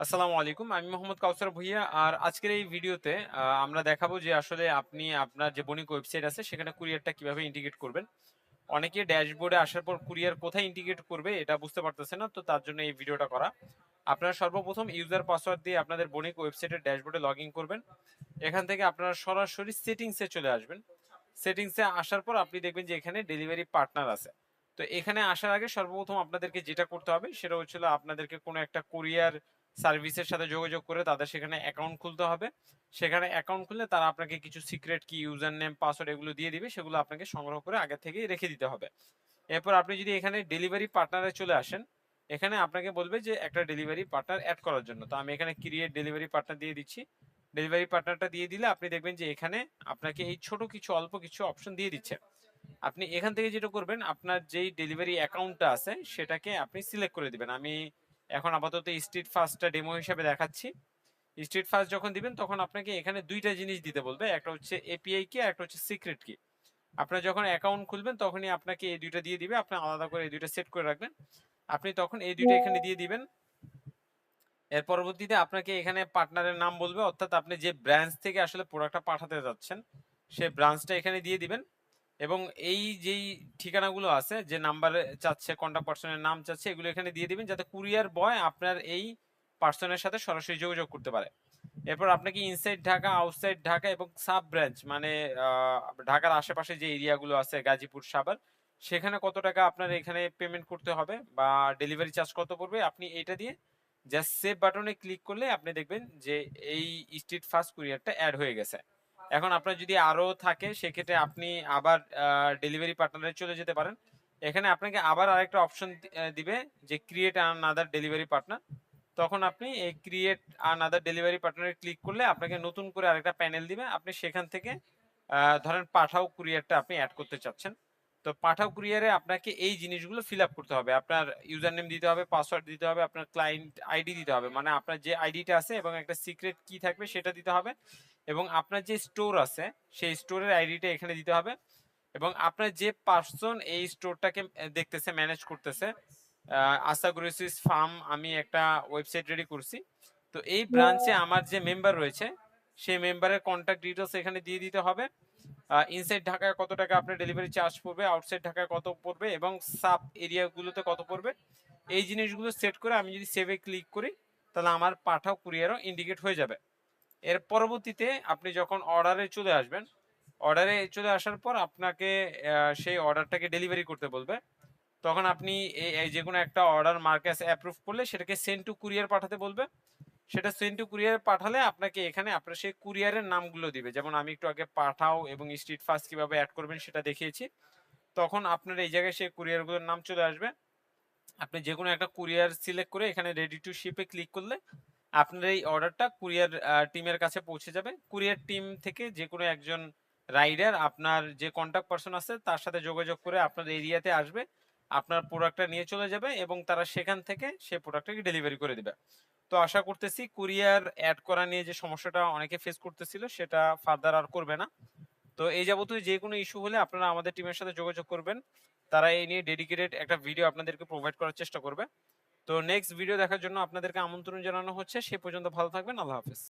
আসসালামু আলাইকুম। আমি মোহাম্মদ কাউসার ভুঁইয়া। আর আজকের এই ভিডিওতে আমরা দেখাবো যে আসলে আপনি আপনার যে বণিক ওয়েবসাইট আছে সেখানে কুরিয়ারটা কিভাবে ইন্টিগ্রেট করবেন। অনেকে ড্যাশবোর্ডে আসার পর কুরিয়ার কোথায় ইন্টিগ্রেট করবে এটা বুঝতে পারতেছে না। তো তার জন্য এই ভিডিওটা করা। আপনারা সর্বপ্রথম ইউজার পাসওয়ার্ড দিয়ে আপনাদের বণিক ওয়েবসাইটের ড্যাশবোর্ডে লগইন করবেন। এখান থেকে আপনারা সরাসরি সেটিংসে চলে আসবেন। সেটিংসে আসার পর আপনি দেখবেন যে এখানে ডেলিভারি পার্টনার আছে। তো এখানে আসার আগে সর্বপ্রথম আপনাদেরকে যেটা করতে হবে সেটা হচ্ছিল আপনাদেরকে কোনো একটা কুরিয়ার সার্ভিসের সাথে যোগাযোগ করে তাদের সেখানে অ্যাকাউন্ট খুলতে হবে। সেখানে অ্যাকাউন্ট খুললে তারা আপনাকে কিছু সিক্রেট কি, ইউজার নেম, পাসওয়ার্ড এগুলো দিয়ে দিবে। সেগুলো আপনাকে সংগ্রহ করে আগে থেকেই রেখে দিতে হবে। এরপর আপনি যদি এখানে ডেলিভারি পার্টনারে চলে আসেন, এখানে আপনাকে বলবে যে একটা ডেলিভারি পার্টনার অ্যাড করার জন্য। তো আমি এখানে ক্রিয়েট ডেলিভারি পার্টনার দিয়ে দিচ্ছি। ডেলিভারি পার্টনারটা দিয়ে দিলে আপনি দেখবেন যে এখানে আপনাকে এই ছোট কিছু অল্প কিছু অপশন দিয়ে দিচ্ছে। আপনি এখান থেকে যেটা করবেন, আপনার যেই ডেলিভারি অ্যাকাউন্টটা আছে সেটাকে আপনি সিলেক্ট করে দিবেন। আমি এখন আপাতত স্ট্রিট ফাস্টটা ডেমো হিসেবে দেখাচ্ছি। স্ট্রিট ফাস্ট যখন দিবেন তখন আপনাকে এখানে দুইটা জিনিস দিতে বলবে, একটা হচ্ছে এপিআই কি আর একটা হচ্ছে সিক্রেট কি। আপনার যখন অ্যাকাউন্ট খুলবেন তখনই আপনাকে এই দুইটা দিয়ে দিবে। আপনি আলাদা করে এই দুইটা সেট করে রাখবেন। আপনি তখন এই দুইটা এখানে দিয়ে দিবেন। এর পরবর্তীতে আপনাকে এখানে পার্টনারের নাম বলবে, অর্থাৎ আপনি যে ব্রাঞ্চ থেকে আসলে প্রোডাক্টটা পাঠাতে যাচ্ছেন সেই ব্রাঞ্চটা এখানে দিয়ে দিবেন। এবং এই যেই ঠিকানাগুলো আছে, যে নাম্বারে চাচ্ছে, কন্টাক্ট পার্সনের নাম চাচ্ছে, এগুলো এখানে দিয়ে দিবেন যাতে কুরিয়ার বয় আপনার এই পার্সনের সাথে সরাসরি যোগাযোগ করতে পারে। এরপর আপনাকে ইনসাইড ঢাকা, আউটসাইড ঢাকা এবং সাব ব্রাঞ্চ মানে ঢাকার আশেপাশে যে এরিয়াগুলো আছে, গাজীপুর, সাভার, সেখানে কত টাকা আপনার এখানে পেমেন্ট করতে হবে বা ডেলিভারি চার্জ কত পড়বে, আপনি এটা দিয়ে জাস্ট সেভ বাটনে ক্লিক করলে আপনি দেখবেন যে এই স্ট্রিট ফাস্ট কুরিয়ারটা অ্যাড হয়ে গেছে। এখন আপনার যদি আরো থাকে সেক্ষেত্রে আপনি আবার ডেলিভারি পার্টনারে চলে যেতে পারেন। এখানে আপনাকে আবার আরেকটা অপশন দিবে যে ক্রিয়েট আনাদার ডেলিভারি পার্টনার। তখন আপনি এই ক্রিয়েট আনাদার ডেলিভারি পার্টনারে ক্লিক করলে আপনাকে নতুন করে আরেকটা প্যানেল দিবে। আপনি সেখান থেকে ধরেন পাঠাও কুরিয়ারটা আপনি অ্যাড করতে চাচ্ছেন। তো পাঠাও কুরিয়ারে আপনাকে এই জিনিসগুলো ফিল আপ করতে হবে। আপনার ইউজার নেম দিতে হবে, পাসওয়ার্ড দিতে হবে, আপনার ক্লায়েন্ট আইডি দিতে হবে, মানে আপনার যে আইডিটা আছে, এবং একটা সিক্রেট কি থাকবে সেটা দিতে হবে। এবং আপনার যে স্টোর আছে সেই স্টোরের আইডিটা এখানে দিতে হবে। এবং আপনার যে পার্সন এই স্টোরটাকে দেখতেছে, ম্যানেজ করতেছে, আশা গ্রোসারিস ফার্ম, আমি একটা ওয়েবসাইট রেডি করছি। তো এই ব্রাঞ্চে আমার যে মেম্বার রয়েছে সেই মেম্বারের কন্ট্যাক্ট ডিটেলস এখানে দিয়ে দিতে হবে। ইনসাইড ঢাকায় কত টাকা আপনার ডেলিভারি চার্জ পড়বে, আউটসাইড ঢাকায় কত পড়বে এবং সাব এরিয়াগুলোতে কত পড়বে, এই জিনিসগুলো সেট করে আমি যদি সেভে ক্লিক করি তাহলে আমার পাঠাও কুরিয়ারও ইন্ডিকেট হয়ে যাবে। এর পরবর্তীতে আপনি যখন অর্ডারে চলে আসবেন, অর্ডারে চলে আসার পর আপনাকে সেই অর্ডারটাকে ডেলিভারি করতে বলবে। তখন আপনি এই যে কোনো একটা অর্ডার মার্কাস অ্যাপ্রুভ করলে সেটাকে সেন্ড টু কুরিয়ার পাঠাতে বলবে। সেটা সেন্ড টু কুরিয়ার পাঠালে আপনাকে এখানে আপনার সেই কুরিয়ারের নামগুলো দিবে। যেমন আমি একটু আগে পাঠাও এবং স্ট্রিট ফাস্ট কিভাবে অ্যাড করবেন সেটা দেখিয়েছি। তখন আপনার এই জায়গায় সেই কুরিয়ারগুলোর নাম চলে আসবে। আপনি যে কোনো একটা কুরিয়ার সিলেক্ট করে এখানে রেডি টু শিপে ক্লিক করলে আপনার এই অর্ডারটা কুরিয়ার টিমের কাছে পৌঁছে যাবে। কুরিয়ার টিম থেকে যে কোনো একজন রাইডার আপনার যে কন্টাক্ট পারসন আছে তার সাথে যোগাযোগ করে আপনার এরিয়াতে আসবে, আপনার প্রোডাক্টটা নিয়ে চলে যাবে এবং তারা সেখান থেকে সেই প্রোডাক্টটাকে ডেলিভারি করে দিবে। তো আশা করতেছি কুরিয়ার অ্যাড করা নিয়ে যে সমস্যাটা অনেকে ফেস করতেছিল সেটা ফার্দার আর করবে না। তো এই যাবতীয় যে কোনো ইস্যু হলে আপনারা আমাদের টিমের সাথে যোগাযোগ করবেন। তারা এই নিয়ে ডেডিকেটেড একটা ভিডিও আপনাদেরকে প্রোভাইড করার চেষ্টা করবে। তো নেক্সট ভিডিও দেখার জন্য আপনাদেরকে আমন্ত্রণ জানানো হচ্ছে। সে পর্যন্ত ভালো থাকবেন। আল্লাহ হাফেজ।